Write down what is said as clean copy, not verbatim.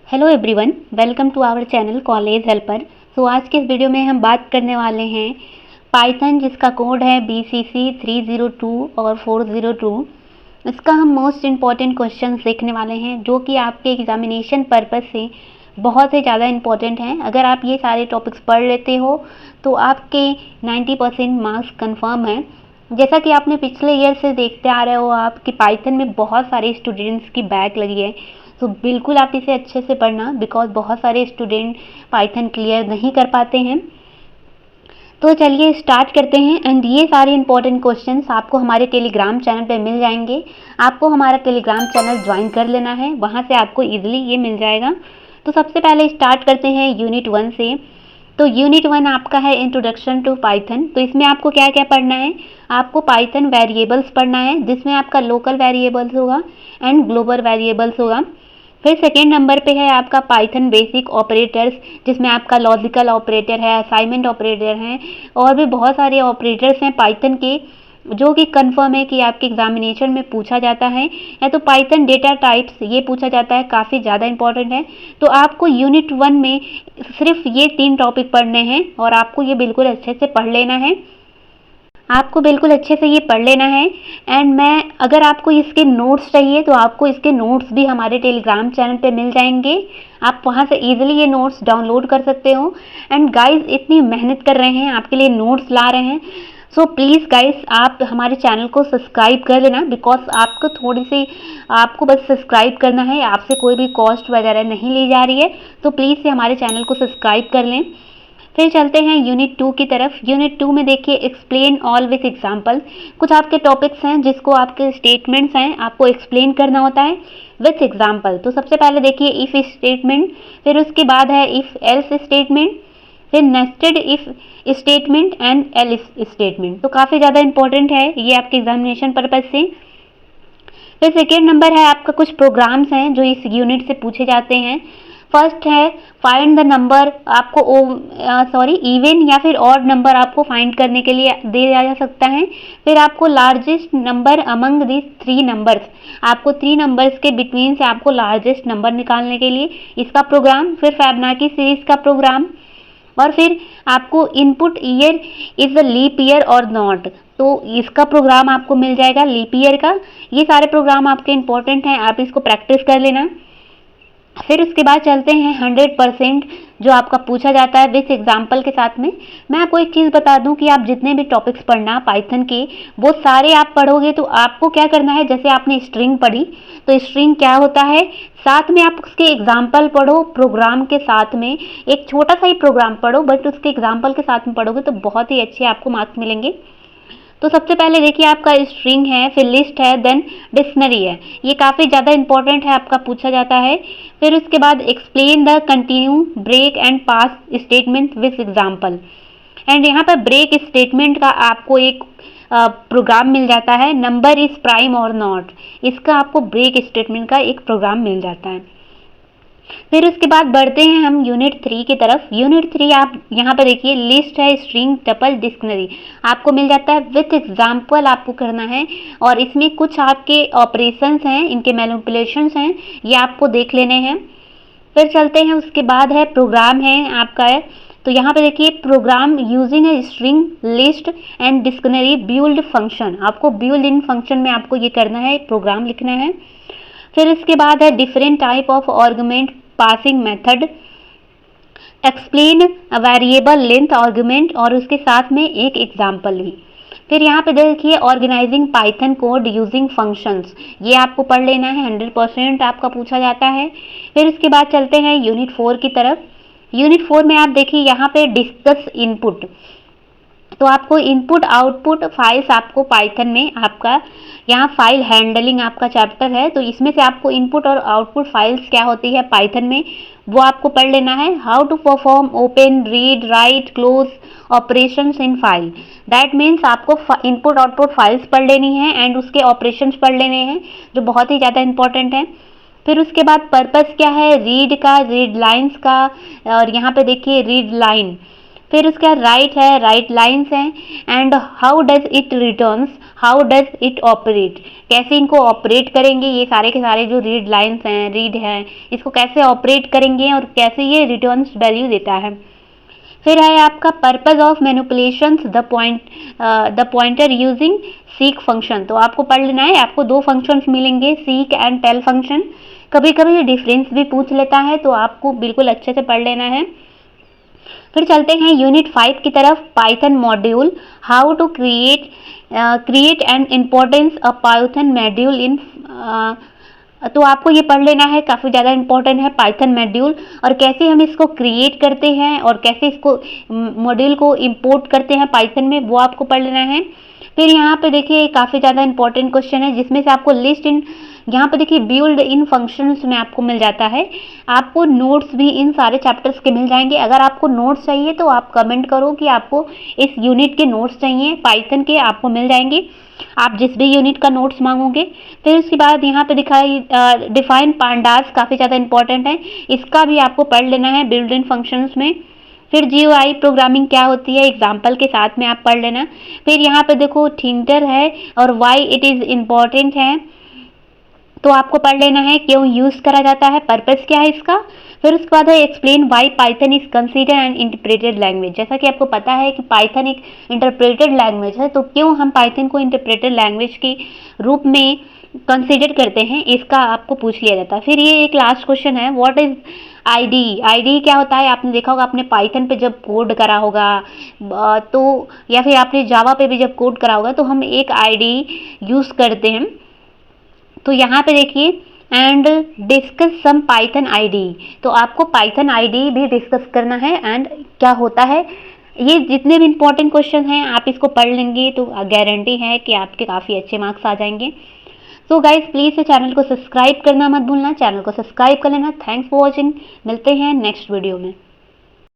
Hello everyone, welcome to our channel college helper. So आज के इस वीडियो में हम बात करने वाले हैं पाइथन, जिसका कोड है BCC 302 और 402। इसका हम मोस्ट इम्पॉर्टेंट क्वेश्चन देखने वाले हैं जो कि आपके एग्जामिनेशन पर्पस से बहुत ही ज़्यादा इम्पॉर्टेंट हैं। अगर आप ये सारे टॉपिक्स पढ़ लेते हो तो आपके 90% मार्क्स कन्फर्म हैं। जैसा कि आपने पिछले ईयर से देखते आ रहे हो आप कि पाइथन में बहुत सारे स्टूडेंट्स की बैक लगी है। तो बिल्कुल आप इसे अच्छे से पढ़ना, बिकॉज बहुत सारे स्टूडेंट पाइथन क्लियर नहीं कर पाते हैं। तो चलिए स्टार्ट करते हैं। एंड ये सारे इंपॉर्टेंट क्वेश्चंस आपको हमारे टेलीग्राम चैनल पे मिल जाएंगे। आपको हमारा टेलीग्राम चैनल ज्वाइन कर लेना है, वहाँ से आपको ईजिली ये मिल जाएगा। तो सबसे पहले स्टार्ट करते हैं यूनिट 1 से। तो यूनिट 1 आपका है इंट्रोडक्शन टू पाइथन। तो इसमें आपको क्या क्या पढ़ना है? आपको पाइथन वेरिएबल्स पढ़ना है, जिसमें आपका लोकल वेरिएबल्स होगा एंड ग्लोबल वेरिएबल्स होगा। फिर सेकेंड नंबर पे है आपका पाइथन बेसिक ऑपरेटर्स, जिसमें आपका लॉजिकल ऑपरेटर है, असाइनमेंट ऑपरेटर हैं और भी बहुत सारे ऑपरेटर्स हैं पाइथन के, जो कि कंफर्म है कि आपके एग्जामिनेशन में पूछा जाता है। या तो पाइथन डेटा टाइप्स ये पूछा जाता है, काफ़ी ज़्यादा इंपॉर्टेंट है। तो आपको यूनिट 1 में सिर्फ ये 3 टॉपिक पढ़ने हैं और आपको ये बिल्कुल अच्छे से पढ़ लेना है। आपको बिल्कुल अच्छे से ये पढ़ लेना है। एंड मैं अगर आपको इसके नोट्स चाहिए तो आपको इसके नोट्स भी हमारे टेलीग्राम चैनल पे मिल जाएंगे। आप वहाँ से इजीली ये नोट्स डाउनलोड कर सकते हो। एंड गाइस इतनी मेहनत कर रहे हैं, आपके लिए नोट्स ला रहे हैं। सो प्लीज़ गाइस आप हमारे चैनल को सब्सक्राइब कर लेना, बिकॉज आपको थोड़ी सी आपको बस सब्सक्राइब करना है, आपसे कोई भी कॉस्ट वगैरह नहीं ली जा रही है। तो प्लीज़ से हमारे चैनल को सब्सक्राइब कर लें। फिर चलते हैं यूनिट 2 की तरफ। यूनिट 2 में देखिए एक्सप्लेन ऑल विथ एग्जाम्पल। कुछ आपके टॉपिक्स हैं जिसको आपके स्टेटमेंट्स हैं आपको एक्सप्लेन करना होता है विथ एग्जाम्पल। तो सबसे पहले देखिए इफ़ स्टेटमेंट, फिर उसके बाद है इफ़ एल्स स्टेटमेंट, फिर nested if statement and else statement. तो काफ़ी ज़्यादा इंपॉर्टेंट है ये आपके एग्जामिनेशन पर्पज से। फिर सेकेंड नंबर है आपका कुछ प्रोग्राम्स हैं जो इस यूनिट से पूछे जाते हैं। फर्स्ट है फाइंड द नंबर। आपको इवन या फिर ऑड नंबर आपको फाइंड करने के लिए दिया जा सकता है। फिर आपको largest number among this 3 numbers, आपको 3 नंबर्स के बिटवीन से आपको लार्जेस्ट नंबर निकालने के लिए इसका प्रोग्राम। फिर फैबनाकी सीरीज का प्रोग्राम। और फिर आपको input year is a leap year और नॉट, तो इसका प्रोग्राम आपको मिल जाएगा लीप ईयर का। ये सारे प्रोग्राम आपके इंपॉर्टेंट हैं, आप इसको प्रैक्टिस कर लेना। फिर उसके बाद चलते हैं 100% जो आपका पूछा जाता है विथ एग्जाम्पल के साथ में। मैं आपको एक चीज़ बता दूं कि आप जितने भी टॉपिक्स पढ़ना पाइथन के, वो सारे आप पढ़ोगे तो आपको क्या करना है, जैसे आपने स्ट्रिंग पढ़ी तो स्ट्रिंग क्या होता है, साथ में आप उसके एग्जाम्पल पढ़ो प्रोग्राम के साथ में। एक छोटा सा ही प्रोग्राम पढ़ो बट उसके एग्जाम्पल के साथ में पढ़ोगे तो बहुत ही अच्छे आपको मार्क्स मिलेंगे। तो सबसे पहले देखिए आपका स्ट्रिंग है, फिर लिस्ट है, देन डिक्शनरी है। ये काफ़ी ज़्यादा इंपॉर्टेंट है, आपका पूछा जाता है। फिर उसके बाद explain the continue break and pass statement with example. And यहाँ पर ब्रेक स्टेटमेंट का आपको एक प्रोग्राम मिल जाता है, नंबर इज प्राइम और नॉट। इसका आपको ब्रेक स्टेटमेंट का एक प्रोग्राम मिल जाता है। फिर उसके बाद बढ़ते हैं हम यूनिट 3 की तरफ। यूनिट 3 आप यहाँ पर देखिए लिस्ट है, स्ट्रिंग, टपल, डिक्शनरी आपको मिल जाता है विथ एग्जाम्पल आपको करना है। और इसमें कुछ आपके ऑपरेशंस हैं, इनके मैनिपुलेशंस हैं, ये आपको देख लेने हैं। फिर चलते हैं उसके बाद है प्रोग्राम है आपका है। तो यहाँ पे देखिए program using a string, list and dictionary build function. आपको बिल्ड इन फंक्शन में आपको ये करना है, प्रोग्राम लिखना है। फिर इसके बाद है different type of argument passing method, explain variable length argument और उसके साथ में एक एग्जाम्पल भी। फिर यहाँ पे देखिए organizing Python code using functions, ये आपको पढ़ लेना है, 100% आपका पूछा जाता है। फिर इसके बाद चलते हैं यूनिट 4 की तरफ। यूनिट 4 में आप देखिए यहाँ पे डिस्कस इनपुट। तो आपको इनपुट आउटपुट फाइल्स आपको पाइथन में आपका यहाँ फाइल हैंडलिंग आपका चैप्टर है, तो इसमें से आपको इनपुट और आउटपुट फाइल्स क्या होती है पाइथन में वो आपको पढ़ लेना है। How to perform open, read, write, close operations in file. That means आपको इनपुट आउटपुट फाइल्स पढ़ लेनी है एंड उसके ऑपरेशंस पढ़ लेने हैं, जो बहुत ही ज़्यादा इंपॉर्टेंट है। फिर उसके बाद पर्पस क्या है, रीड का, रीड लाइन्स का, और यहाँ पे देखिए रीड लाइन। फिर उसके बाद राइट है, राइट लाइन्स हैं, and how does it returns, how does it operate, कैसे इनको ऑपरेट करेंगे, ये सारे के सारे जो रीड लाइन्स हैं, रीड है, इसको कैसे ऑपरेट करेंगे और कैसे ये रिटर्न्स वैल्यू देता है। फिर है आपका purpose of manipulations the pointer using seek function. तो आपको पढ़ लेना है, आपको दो फंक्शंस मिलेंगे, सीक एंड टेल फंक्शन। कभी कभी ये डिफरेंस भी पूछ लेता है, तो आपको बिल्कुल अच्छे से पढ़ लेना है। फिर चलते हैं यूनिट 5 की तरफ, Python module, how to create and importance a Python module in. तो आपको ये पढ़ लेना है, काफ़ी ज़्यादा इंपॉर्टेंट है पाइथन मॉड्यूल, और कैसे हम इसको क्रिएट करते हैं और कैसे इसको मॉड्यूल को इंपोर्ट करते हैं पाइथन में, वो आपको पढ़ लेना है। फिर यहाँ पे देखिए काफ़ी ज़्यादा इंपॉर्टेंट क्वेश्चन है, जिसमें से आपको लिस्ट इन, यहाँ पे देखिए बिल्ड इन फंक्शंस में आपको मिल जाता है। आपको नोट्स भी इन सारे चैप्टर्स के मिल जाएंगे। अगर आपको नोट्स चाहिए तो आप कमेंट करो कि आपको इस यूनिट के नोट्स चाहिए पाइथन के, आपको मिल जाएंगे, आप जिस भी यूनिट का नोट्स मांगोगे। फिर उसके बाद यहाँ पे दिखाई डिफाइन पांडास, काफ़ी ज़्यादा इंपॉर्टेंट है, इसका भी आपको पढ़ लेना है बिल्ड इन फंक्शंस में। फिर GUI प्रोग्रामिंग क्या होती है, एग्जाम्पल के साथ में आप पढ़ लेना। फिर यहाँ पे देखो थिंकर है और वाई इट इज़ इम्पॉर्टेंट है, तो आपको पढ़ लेना है क्यों यूज़ करा जाता है, पर्पस क्या है इसका। फिर उसके बाद है explain why Python is consider and interpreted language. जैसा कि आपको पता है कि पाइथन एक इंटरप्रेटेड लैंग्वेज है, तो क्यों हम पाइथन को इंटरप्रेटेड लैंग्वेज के रूप में कंसीडर करते हैं, इसका आपको पूछ लिया जाता है। फिर ये एक लास्ट क्वेश्चन है, व्हाट इज आईडी। आईडी क्या होता है, आपने देखा होगा, आपने पाइथन पे जब कोड करा होगा तो, या फिर आपने जावा पे भी जब कोड करा होगा, तो हम एक आईडी यूज़ करते हैं। तो यहाँ पे देखिए and discuss some Python ID, तो आपको पाइथन आईडी भी डिस्कस करना है एंड क्या होता है। ये जितने भी इंपॉर्टेंट क्वेश्चन हैं आप इसको पढ़ लेंगे तो गारंटी है कि आपके काफ़ी अच्छे मार्क्स आ जाएंगे। सो गाइज प्लीज़ चैनल को सब्सक्राइब करना मत भूलना, चैनल को सब्सक्राइब कर लेना। थैंक्स फॉर वॉचिंग, मिलते हैं नेक्स्ट वीडियो में।